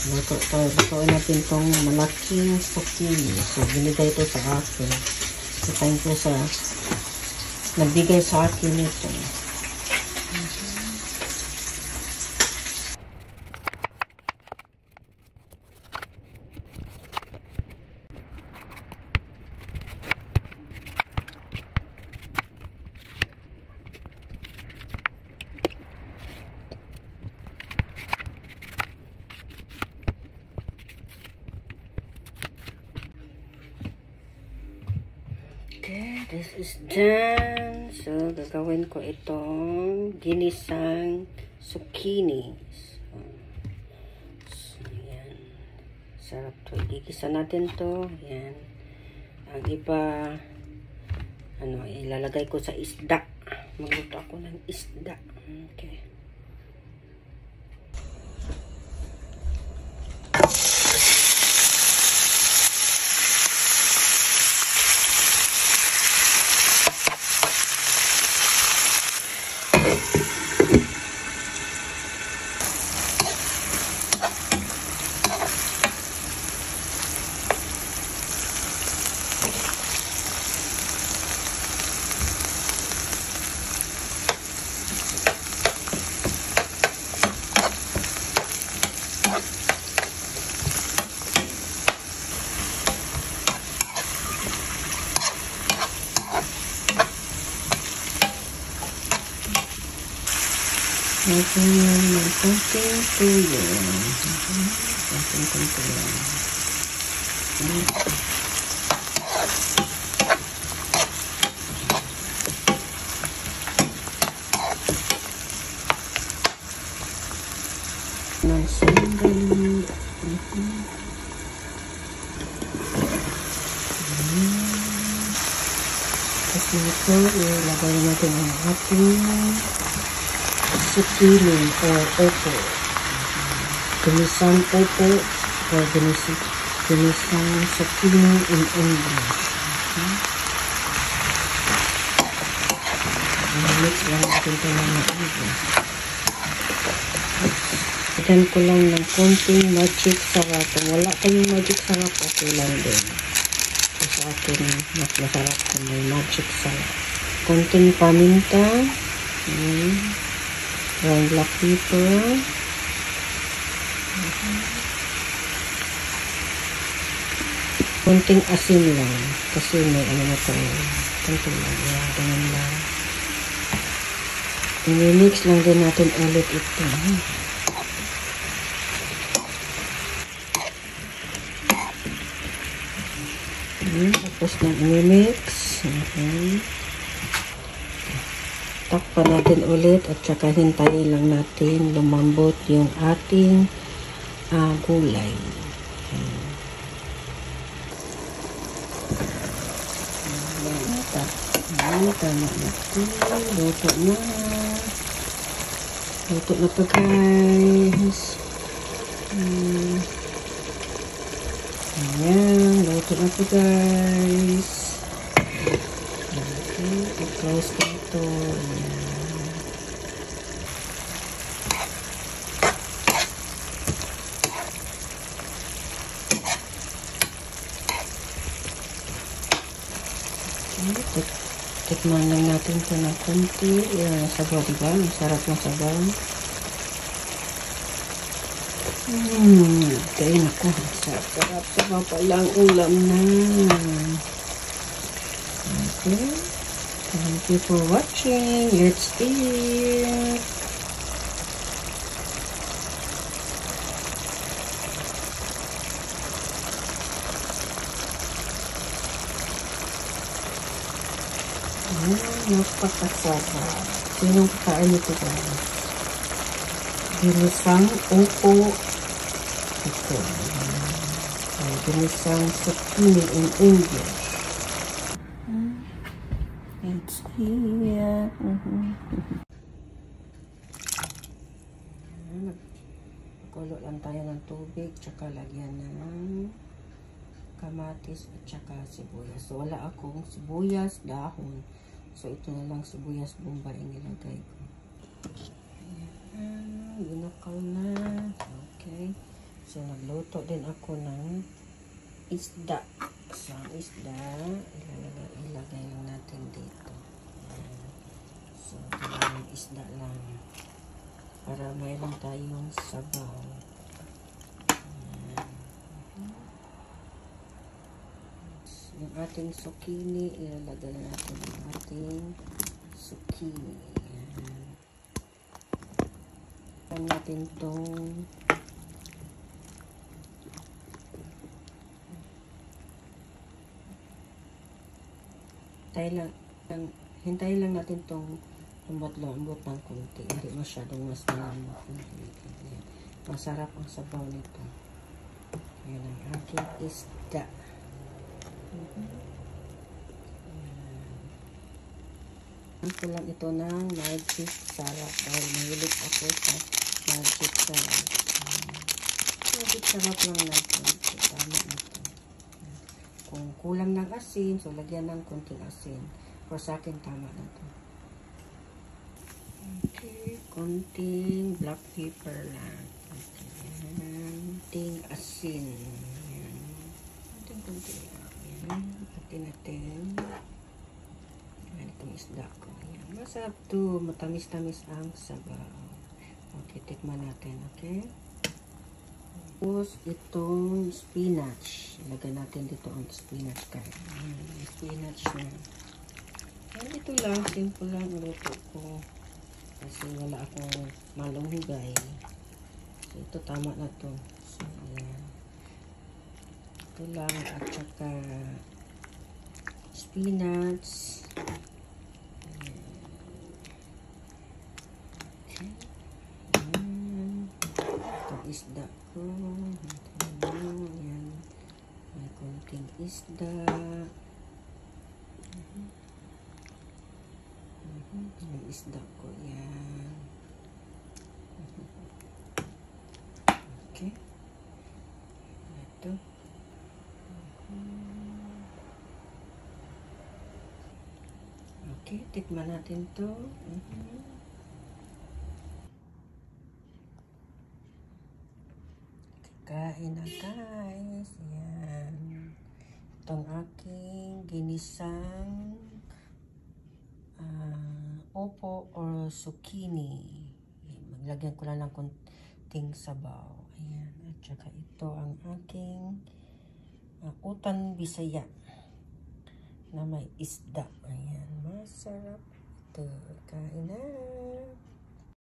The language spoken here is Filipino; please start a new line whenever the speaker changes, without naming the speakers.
Lutuin natin tong malaking zucchini. So, binigay ito sa akin. So, thank you sa nagbigay sa akin ito. Okay, this is done. So, gagawin ko itong ginisang zucchini. So, yan. Sarap to. Igigisa natin to. Yan. Ang iba, ilalagay ko sa isda. Magluto ako ng isda. Okay. Natin yung konting tuyo. Konting tuyo. Sandali. Tapos ito, ilagay natin ang ating zucchini or opo. Ginisang opo or ginisang zucchini in English. Mix lang natin ito ng maigi. Lagyan ko lang ng konting magic sarap. Kung wala kayong magic sarap, okay lang din. So, sa akin, mas masarap kung may magic sarap. Konting paminta. Ground black pepper. Konting asin lang. Kasi may na ito. Konting lang. Ganun lang. I-mix lang din natin ulit ito. Tapos na i-mix. Takpan natin ulit at saka hintayin lang natin lumambot yung ating gulay. Tama na ito. Luto na. Luto na ito, guys. Ayan. Luto na ito, guys. Okay. I-close na ito. Tikman lang natin ito ng konti. Sabaw, diba? Masarap na sabaw. Okay, naku. Sarap sabaw pa lang ulam na. Okay. Thank you for watching. Let's eat. Napakasarap. Sinong kakain ito, guys? Ginisang upo. Ito. Ginisang zucchini in English. It's here. Kulo lang tayo ng tubig, tsaka lagyan ng kamatis at tsaka sibuyas. So, wala akong sibuyas, dahon. So, ito na lang sibuyas bombay ang ilagay ko. Ayan. Ginakaw na. Okay. So, nagluto din ako ng isda. So, ang isda, ilagay lang natin dito. Ayan. So, dalawang isda lang. Para mayroon tayong sabaw. Ayan. Yung ating zucchini, ilalagay natin yung ating zucchini. Ayan. Ayan natin itong hintayin lang natin itong lambot ng konti. Hindi masyadong mas malamot. Masarap ang sabaw nito. Ayan ang aking isda. Ko lang ito ng magic sarap dahil mahilig ako sa magic sarap. Magic sarap lang natin. Tama ito. Kung kulang ng asin, so lagyan ng konting asin. Pero sa akin, tama na ito. Okay, konting black pepper lang. Konting asin. Konting lang. Atin. Ayan, itong isda ko. Ayan. Masarap to. Matamis-tamis ang sabaw. Okay, tikman natin. Okay? Tapos, itong spinach. Ilagay natin dito ang spinach kayo. Spinach na. Ayan, ito lang. Simple lang. Luto ko. Kasi wala akong malunggay. So, ito tama na to. So, ayan. Ito lang. At saka spinach. Okay. Ayan. Itong isda ko. Ayan. May konting isda. Yung isda ko. Ayan. Okay. Ito. Okay, tikman natin to. Kain na guys. Yan. Itong aking ginisang opo or zucchini. Maglagyan ko lang ng konting sabaw. Ayan. At saka ito ang aking utan bisaya na may isda. Ayan. Masarap ito. Kain na.